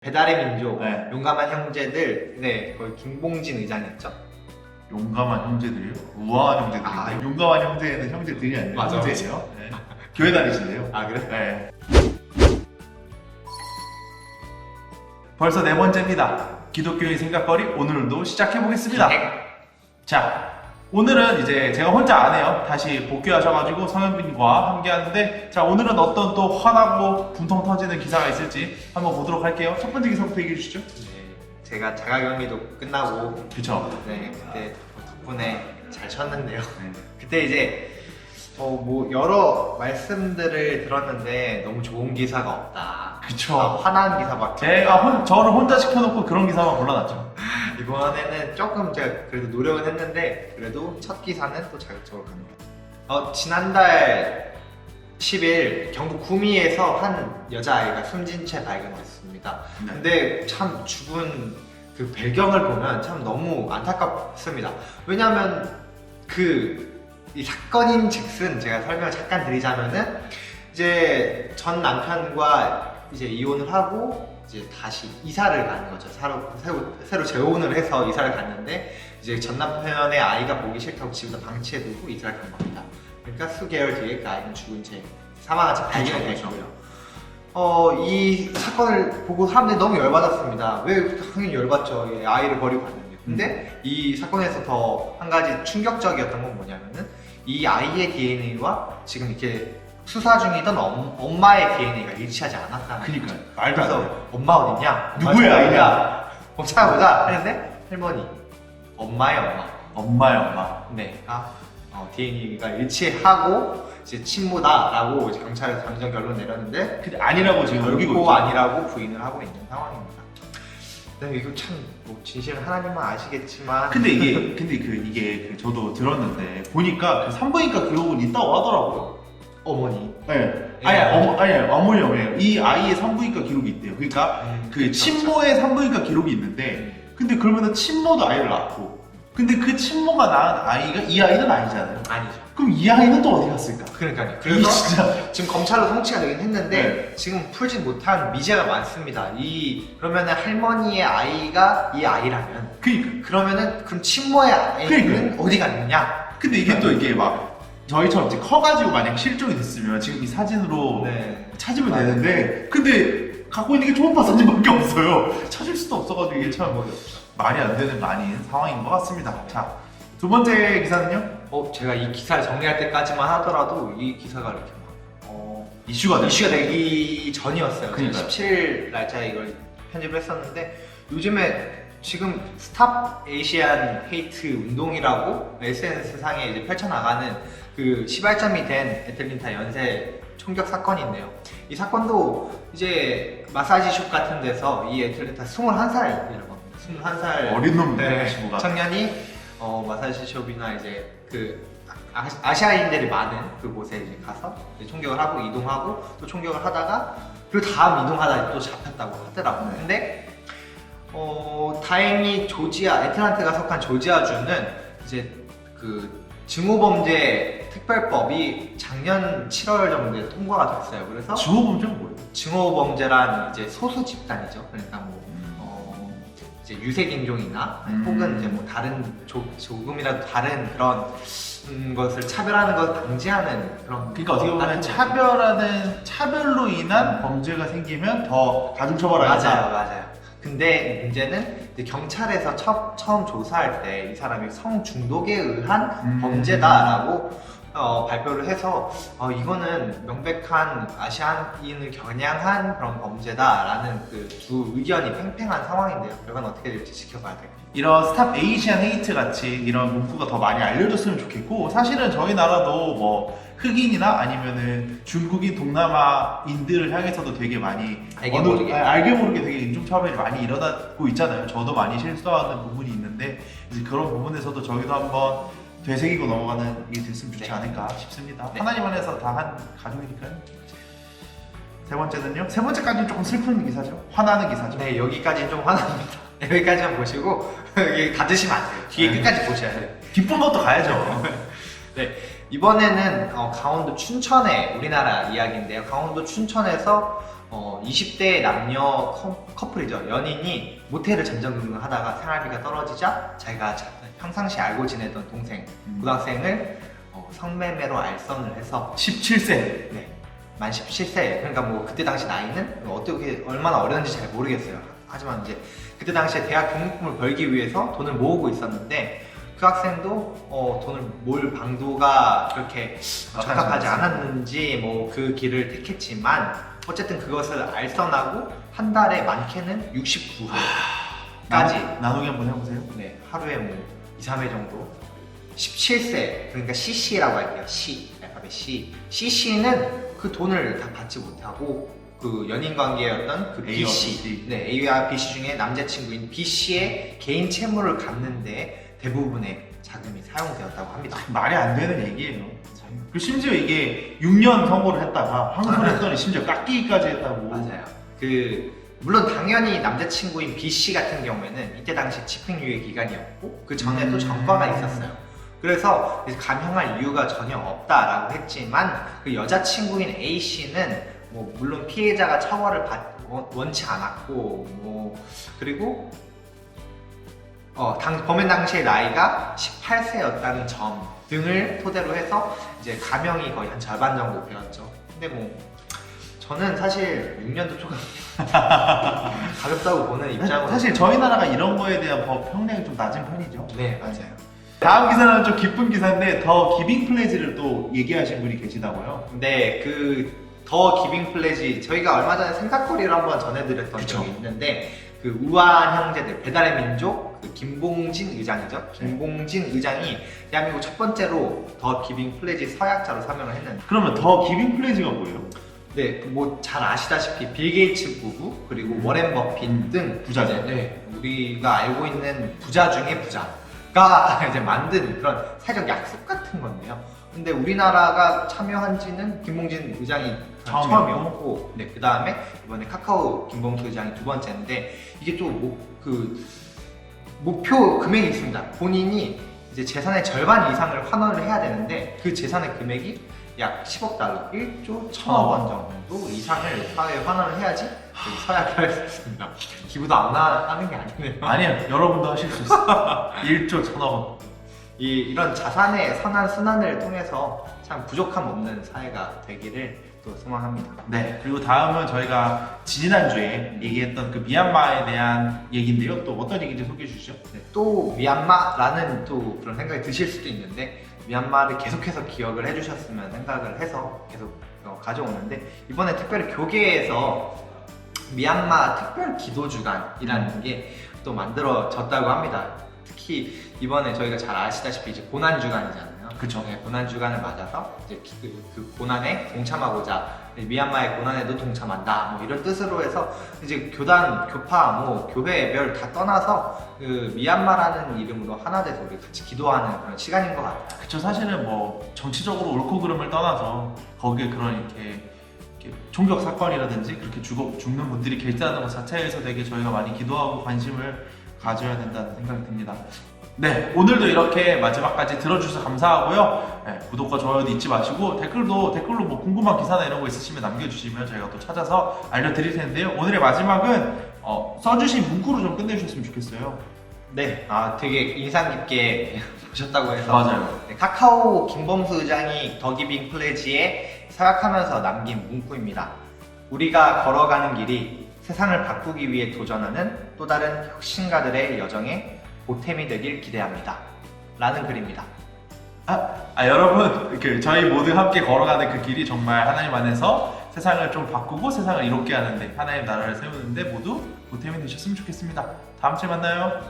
배달의 민족, 네. 용감한 형제들, 네, 거의 김봉진 의장이었죠. 용감한 형제들이요? 우아한 형제들인데 아, 용감한 형제는 형제들이 아니라 맞아, 형제예요. 네. 교회 다니시네요. 아, 그래? 네. 벌써 네 번째입니다. 기독교인 생각거리 오늘도 시작해 보겠습니다. 자, 오늘은 이제 제가 혼자 안 해요. 다시 복귀하셔가지고 성현빈과 함께 하는데, 자, 오늘은 어떤 또 화나고 분통 터지는 기사가 있을지 한번 보도록 할게요. 첫 번째 기사부터 얘기해 주시죠. 네, 제가 자가격리도 끝나고, 그쵸. 네, 그때 덕분에 잘 쉬었는데요. 네. 그때 이제 뭐 여러 말씀들을 들었는데 너무 좋은 기사가 없다. 그쵸. 화나는 기사밖에. 저를 혼자 시켜놓고 그런 기사만 골라놨죠. 이번에는 조금 제가 그래도 노력은 했는데 그래도 첫 기사는 또 자극적으로 갑니다. 지난달 10일 경북 구미에서 한 여자아이가 숨진 채 발견됐습니다. 네. 근데 참 죽은 그 배경을 보면 참 너무 안타깝습니다. 왜냐하면 이 사건인 즉슨 제가 설명을 잠깐 드리자면은 이제 전 남편과 이제 이혼을 하고 이제 다시 이사를 가는 거죠. 새로 재혼을 해서 이사를 갔는데 이제 전 남편의 아이가 보기 싫다고 집에다 방치해두고 이사를 간 겁니다. 그러니까 수개월 뒤에 그 아이는 죽은 채 사망한 채 발견이 되고요. 이 사건을 보고 사람들이 너무 열받았습니다. 왜 당연히 열받죠. 아이를 버리고 갔는데. 근데 이 사건에서 더 한 가지 충격적이었던 건 뭐냐면은 이 아이의 DNA와 지금 이렇게 수사 중이던 엄마의 DNA가 일치하지 않았다는 거죠. 그니까요. 말도 안 그래서 돼요. 엄마 어딨냐? 누구의 아이냐? 찾아보자 했는데 할머니, 엄마의 엄마. 엄마의 엄마. 네, DNA가 일치하고 이제 친모다라고 이제 경찰에서 감정 결론 내렸는데 근데 아니라고 지금 우기고 결코 있죠. 아니라고 부인을 하고 있는 상황입니다. 네, 이거 참 진실은 하나님만 아시겠지만. 근데 이게 저도 들었는데 보니까 그 산부인과 기록은 있다고 하더라고요. 어머니. 네. 예. 아니 어머니 어머니. 이 아이의 산부인과 기록이 있대요. 그러니까 그 그렇죠. 친모의 산부인과 기록이 있는데, 근데 그러면은 친모도 아이를 낳고, 근데 그 친모가 낳은 아이가 이 아이는 아니잖아요. 아니죠. 그럼 이 아이는 또 어디 갔을까? 그러니까요. 이게 그래서 진짜 지금 검찰로 송치가 되긴 했는데 네. 지금 풀지 못한 미제가 많습니다. 그러면은 할머니의 아이가 이 아이라면 그럼 친모의 아이는 어디가 있느냐? 근데 이게 또 이게 막 저희처럼 이제 커가지고 만약 실종이 됐으면 지금 이 사진으로 네. 찾으면 되는데, 근데 갖고 있는 게 초음파 사진밖에 없어요. 찾을 수도 없어가지고 이게 참 말이 안 되는 거 아닌 상황인 것 같습니다. 자, 두 번째 기사는요? 제가 이 기사를 정리할 때까지만 하더라도 이 기사가 이렇게 이슈가 되기 전이었어요. 그러니까요. 17일 날짜에 이걸 편집을 했었는데 요즘에 지금 스탑 에이시안 헤이트 운동이라고 SNS상에 이제 펼쳐나가는 그 시발점이 된 애틀랜타 연쇄 총격 사건인데요. 이 사건도 이제 마사지숍 같은 데서 이 애틀랜타 21살이라고 합니다. 21살 어린 놈들 친구가. 청년이 마사지숍이나 이제 그 아시아인들이 많은 그곳에 이제 가서 이제 총격을 하고 이동하고 또 총격을 하다가 그리고 다음 이동하다 또 잡혔다고 하더라고요. 근데 다행히 애틀랜타가 속한 조지아주는 이제 그 증오범죄 특별법이 작년 7월 정도에 통과가 됐어요. 그래서 증오범죄는 뭐예요? 증오범죄란 이제 소수 집단이죠. 그러니까 이제 유색인종이나 혹은 이제 다른 조금이라도 다른 그런 것을 차별하는 것을 방지하는 그런. 그러니까 어떻게 보면 차별로 인한 범죄가 생기면 더 가중처벌하자. 맞아요. 근데 문제는 이제 경찰에서 처음 조사할 때 이 사람이 성중독에 의한 범죄다라고 발표를 해서 이거는 명백한 아시아인을 겨냥한 그런 범죄다라는 그 두 의견이 팽팽한 상황인데요. 결과는 어떻게 될지 지켜봐야 될것 같아요. 이런 스탑 에이시안 헤이트 같이 이런 문구가 더 많이 알려졌으면 좋겠고, 사실은 저희 나라도 뭐 흑인이나 아니면은 중국인 동남아인들을 향해서도 되게 많이 알게 모르게 되게 인종차별이 많이 일어나고 있잖아요. 저도 많이 실수하는 부분이 있는데 이제 그런 부분에서도 저희도 한번 되새기고 넘어가는 일이 됐으면 좋지 않을까 싶습니다. 하나님 안에서 다 한 가족이니까요. 세 번째는요? 세 번째까지는 조금 슬픈 기사죠. 화나는 기사죠. 네, 여기까지는 좀 화납니다. 여기까지만 보시고 여기 다 드시면 안 돼요. 뒤에 끝까지 보셔야 돼요. 기쁜 것도 가야죠. 네, 이번에는 강원도 춘천의 우리나라 이야기인데요. 강원도 춘천에서 20대 남녀 커플이죠. 연인이 모텔을 전전긍긍하다가 생활비가 떨어지자 자기가 평상시 알고 지내던 동생, 고등학생을 성매매로 알선을 해서 17세. 네, 만 17세. 그러니까 뭐 그때 당시 나이는 어떻게 얼마나 어렸는지 잘 모르겠어요. 하지만 이제 그때 당시에 대학 등록금을 벌기 위해서 돈을 모으고 있었는데 그 학생도 돈을 모을 방도가 그렇게 적합하지 않았는지 뭐 그 길을 택했지만 어쨌든 그것을 알선하고 한 달에 많게는 69회까지 나누기 한번 해보세요. 네, 하루에 뭐 2, 3회 정도 17세 그러니까 CC라고 할게요. C, 알파벳 C. CC는 그 돈을 다 받지 못하고 그 연인 관계였던 그 A와 BC, B. 네, A와 BC 중에 남자친구인 BC의 개인 채무를 갚는데 대부분의 자금이 사용되었다고 합니다. 말이 안 되는 얘기예요. 그 심지어 이게 6년 선고를 했다가 항소를 했더니 심지어 깎이기까지 했다고. 맞아요. 물론 당연히 남자친구인 BC 같은 경우에는 이때 당시 집행유예 기간이었고 그 전에 또 전과가 있었어요. 그래서 감형할 이유가 전혀 없다라고 했지만 그 여자친구인 A씨는 뭐 물론 피해자가 처벌을 원치 않았고 뭐 그리고 범행 당시의 나이가 18세였다는 점 등을 토대로 해서 이제 감형이 거의 한 절반 정도 되었죠. 근데 뭐 저는 사실 6년도 조금 가볍다고 보는 입장으로 사실 저희 나라가 이런 거에 대한 법 형량이 좀 낮은 편이죠. 네, 맞아요. 다음 기사는 좀 기쁜 기사인데 더 기빙 플레이즈를 또 얘기하신 분이 계시다고요. 네, 더 기빙 플래지 저희가 얼마 전에 생각거리를 한번 전해드렸던 그쵸. 적이 있는데 그 우아한 형제들 배달의 민족 그 김봉진 의장이죠. 김봉진 의장이 대한민국 첫 번째로 더 기빙 플래지 서약자로 서명을 했는데 그러면 더 기빙 플레이즈가 뭐예요? 네, 뭐 잘 아시다시피 빌 게이츠 부부 그리고 워렌 버핏 등 부자죠. 네, 우리가 알고 있는 부자 중에 부자가 이제 만든 그런 사회적 약속 같은 건데요. 근데 우리나라가 참여한지는 김봉진 의장이 처음이었고, 네, 그 다음에 이번에 카카오 김봉수 의장이 두 번째인데 이게 또 목표 금액이 있습니다. 본인이 이제 재산의 절반 이상을 환원을 해야 되는데 그 재산의 금액이 약 10억 달러, 1조 1천억 원 정도 이상을 사회에 환원을 해야지 서약을 할 수 있습니다. 기부도 안 하는 게 아니네요. 아니요, 여러분도 하실 수 있어요. 1조 1천억 원. 이런 자산의 선한 순환을 통해서 참 부족함 없는 사회가 되기를 또 소망합니다. 네, 그리고 다음은 저희가 지난주에 얘기했던 그 미얀마에 대한 얘기인데요. 또 어떤 얘기인지 소개해 주시죠. 네, 또 미얀마라는 또 그런 생각이 드실 수도 있는데 미얀마를 계속해서 기억을 해주셨으면 생각을 해서 계속 가져오는데 이번에 특별히 교계에서 미얀마 특별 기도 주간이라는 게 또 만들어졌다고 합니다. 특히 이번에 저희가 잘 아시다시피 이제 고난 주간이잖아요. 그쵸. 네, 고난 주간을 맞아서 이제 그 고난에 동참하고자 미얀마의 고난에도 동참한다. 뭐 이런 뜻으로 해서 이제 교단, 교파, 뭐 교회별 다 떠나서 그 미얀마라는 이름으로 하나 돼서 우리 같이 기도하는 그런 시간인 것 같아요. 그쵸, 사실은 뭐 정치적으로 옳고 그름을 떠나서 거기에 그런 이렇게 총격 사건이라든지 그렇게 죽는 분들이 계시다는 것 자체에서 되게 저희가 많이 기도하고 관심을 가져야 된다는 생각이 듭니다. 네, 오늘도 이렇게 마지막까지 들어주셔서 감사하고요. 네, 구독과 좋아요도 잊지 마시고 댓글로 뭐 궁금한 기사나 이런 거 있으시면 남겨주시면 저희가 또 찾아서 알려드릴 텐데요. 오늘의 마지막은 써주신 문구로 좀 끝내주셨으면 좋겠어요. 네, 되게 인상 깊게 보셨다고 해서 맞아요. 네, 카카오 김범수 의장이 더기빙 플래지에 서약하면서 남긴 문구입니다. 우리가 걸어가는 길이 세상을 바꾸기 위해 도전하는 또 다른 혁신가들의 여정에 보탬이 되길 기대합니다. 라는 글입니다. 여러분, 저희 모두 함께 걸어가는 그 길이 정말 하나님 안에서 세상을 좀 바꾸고 세상을 이롭게 하는데 하나님 나라를 세우는데 모두 보탬이 되셨으면 좋겠습니다. 다음 주에 만나요.